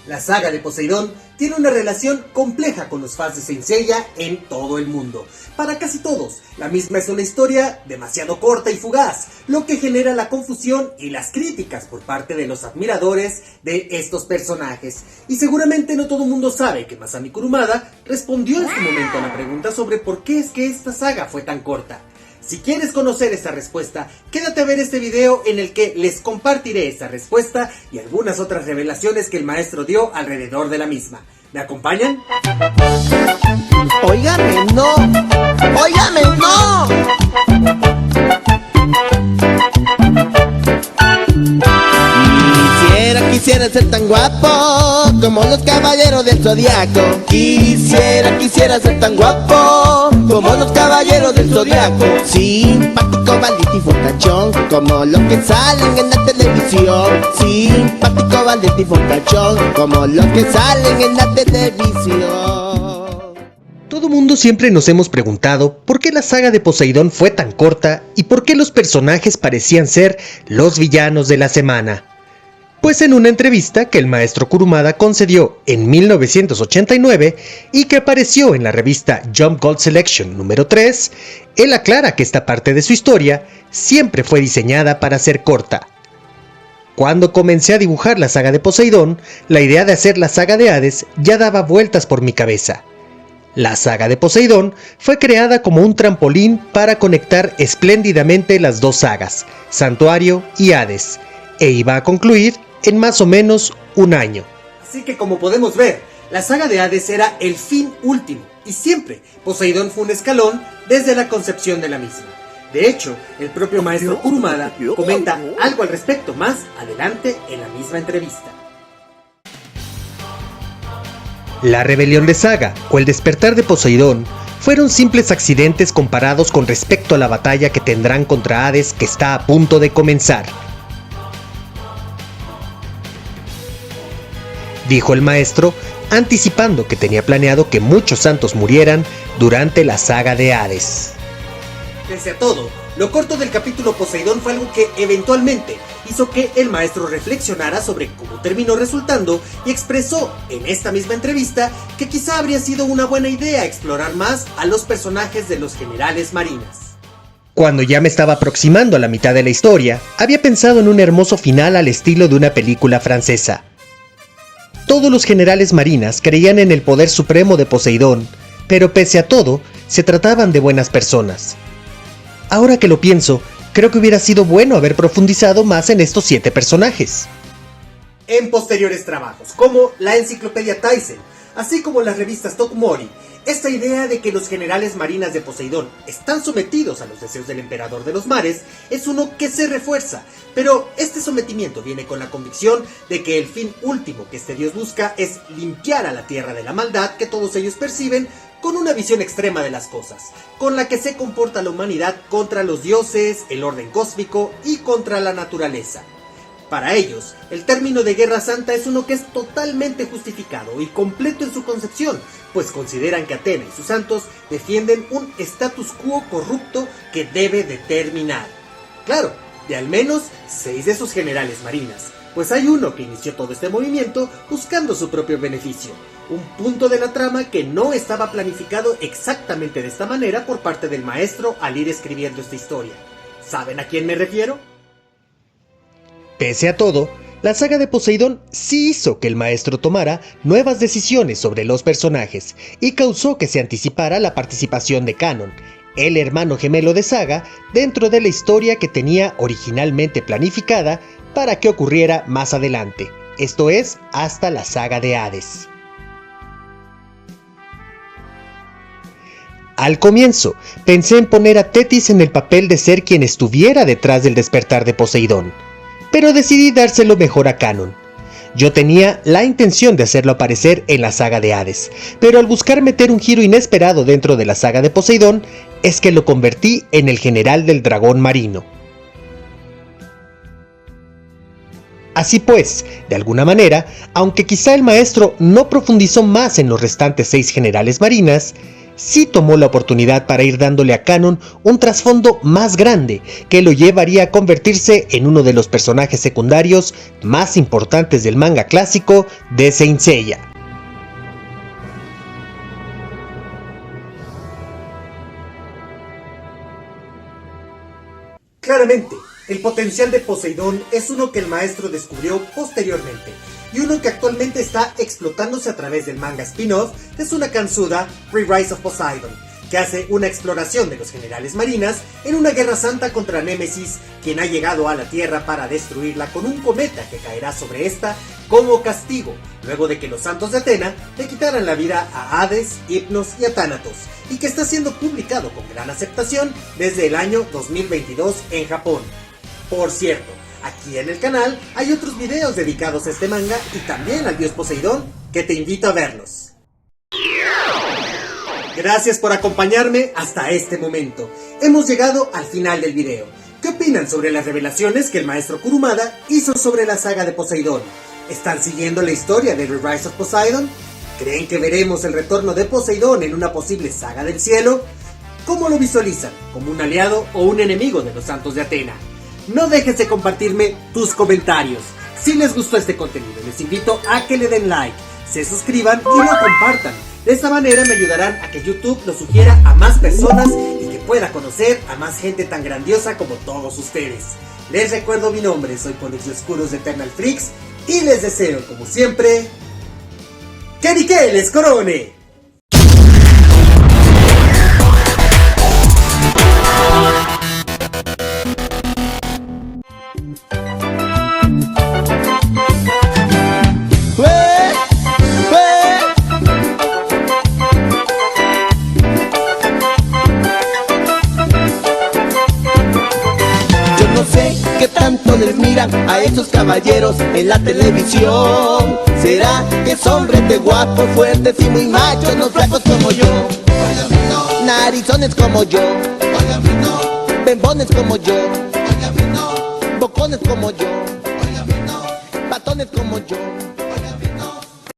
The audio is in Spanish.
La saga de Poseidón tiene una relación compleja con los fans de Saint Seiya en todo el mundo. Para casi todos, la misma es una historia demasiado corta y fugaz, lo que genera la confusión y las críticas por parte de los admiradores de estos personajes. Y seguramente no todo el mundo sabe que Masami Kurumada respondió en su momento a la pregunta sobre por qué es que esta saga fue tan corta. Si quieres conocer esta respuesta, quédate a ver este video en el que les compartiré esa respuesta y algunas otras revelaciones que el maestro dio alrededor de la misma. ¿Me acompañan? ¡Óigame, no! ¡Óigame, no! Quisiera ser tan guapo como los caballeros del zodiaco. Quisiera ser tan guapo como los caballeros del zodiaco. Simpático, valiente y fortachón como los que salen en la televisión. Simpático, valiente y fortachón como los que salen en la televisión. Todo mundo siempre nos hemos preguntado por qué la saga de Poseidón fue tan corta y por qué los personajes parecían ser los villanos de la semana. Pues en una entrevista que el maestro Kurumada concedió en 1989 y que apareció en la revista Jump Gold Selection número 3, él aclara que esta parte de su historia siempre fue diseñada para ser corta. Cuando comencé a dibujar la saga de Poseidón, la idea de hacer la saga de Hades ya daba vueltas por mi cabeza. La saga de Poseidón fue creada como un trampolín para conectar espléndidamente las dos sagas, Santuario y Hades, e iba a concluir en más o menos un año. Así que como podemos ver, la saga de Hades era el fin último, y siempre Poseidón fue un escalón desde la concepción de la misma. De hecho, el propio maestro Kurumada comenta algo al respecto más adelante en la misma entrevista. La rebelión de Saga o el despertar de Poseidón fueron simples accidentes comparados con respecto a la batalla que tendrán contra Hades, que está a punto de comenzar, dijo el maestro, anticipando que tenía planeado que muchos santos murieran durante la saga de Hades. Pese a todo, lo corto del capítulo Poseidón fue algo que eventualmente hizo que el maestro reflexionara sobre cómo terminó resultando y expresó en esta misma entrevista que quizá habría sido una buena idea explorar más a los personajes de los generales marinas. Cuando ya me estaba aproximando a la mitad de la historia, había pensado en un hermoso final al estilo de una película francesa. Todos los generales marinas creían en el poder supremo de Poseidón, pero pese a todo, se trataban de buenas personas. Ahora que lo pienso, creo que hubiera sido bueno haber profundizado más en estos 7 personajes. En posteriores trabajos, como la enciclopedia Taisen, así como las revistas Tokumori, esta idea de que los generales marinas de Poseidón están sometidos a los deseos del emperador de los mares es uno que se refuerza, pero este sometimiento viene con la convicción de que el fin último que este dios busca es limpiar a la tierra de la maldad que todos ellos perciben con una visión extrema de las cosas, con la que se comporta la humanidad contra los dioses, el orden cósmico y contra la naturaleza. Para ellos, el término de Guerra Santa es uno que es totalmente justificado y completo en su concepción, pues consideran que Atena y sus santos defienden un status quo corrupto que debe de terminar. Claro, de al menos 6 de sus generales marinas, pues hay uno que inició todo este movimiento buscando su propio beneficio, un punto de la trama que no estaba planificado exactamente de esta manera por parte del maestro al ir escribiendo esta historia. ¿Saben a quién me refiero? Pese a todo, la saga de Poseidón sí hizo que el maestro tomara nuevas decisiones sobre los personajes y causó que se anticipara la participación de Kanon, el hermano gemelo de Saga, dentro de la historia que tenía originalmente planificada para que ocurriera más adelante, esto es, hasta la saga de Hades. Al comienzo, pensé en poner a Tetis en el papel de ser quien estuviera detrás del despertar de Poseidón, pero decidí dárselo mejor a Kanon. Yo tenía la intención de hacerlo aparecer en la saga de Hades, pero al buscar meter un giro inesperado dentro de la saga de Poseidón, es que lo convertí en el general del dragón marino. Así pues, de alguna manera, aunque quizá el maestro no profundizó más en los restantes 6 generales marinas, sí tomó la oportunidad para ir dándole a Kanon un trasfondo más grande que lo llevaría a convertirse en uno de los personajes secundarios más importantes del manga clásico de Saint Seiya. Claramente, el potencial de Poseidón es uno que el maestro descubrió posteriormente y uno que actualmente está explotándose a través del manga spin-off de Sunakan Suda, Re-Rise of Poseidon, que hace una exploración de los generales marinas en una guerra santa contra Némesis, quien ha llegado a la Tierra para destruirla con un cometa que caerá sobre esta como castigo, luego de que los santos de Atena le quitaran la vida a Hades, Hypnos y a Thanatos, y que está siendo publicado con gran aceptación desde el año 2022 en Japón. Por cierto, aquí en el canal hay otros videos dedicados a este manga y también al dios Poseidón que te invito a verlos. Gracias por acompañarme hasta este momento. Hemos llegado al final del video. ¿Qué opinan sobre las revelaciones que el maestro Kurumada hizo sobre la saga de Poseidón? ¿Están siguiendo la historia de The Rise of Poseidon? ¿Creen que veremos el retorno de Poseidón en una posible saga del cielo? ¿Cómo lo visualizan? ¿Como un aliado o un enemigo de los santos de Atena? No dejes de compartirme tus comentarios. Si les gustó este contenido, les invito a que le den like, se suscriban y lo compartan. De esta manera me ayudarán a que YouTube lo sugiera a más personas y que pueda conocer a más gente tan grandiosa como todos ustedes. Les recuerdo mi nombre, soy Polixio Oscuros de Eternal Freaks y les deseo, como siempre, ¡que Nikkei les corone! ¿Qué tanto les miran a esos caballeros en la televisión? ¿Será que son rete guapos, fuertes y muy machos, los flacos como yo? Narizones como yo, bembones como yo, bocones como yo, patones como yo.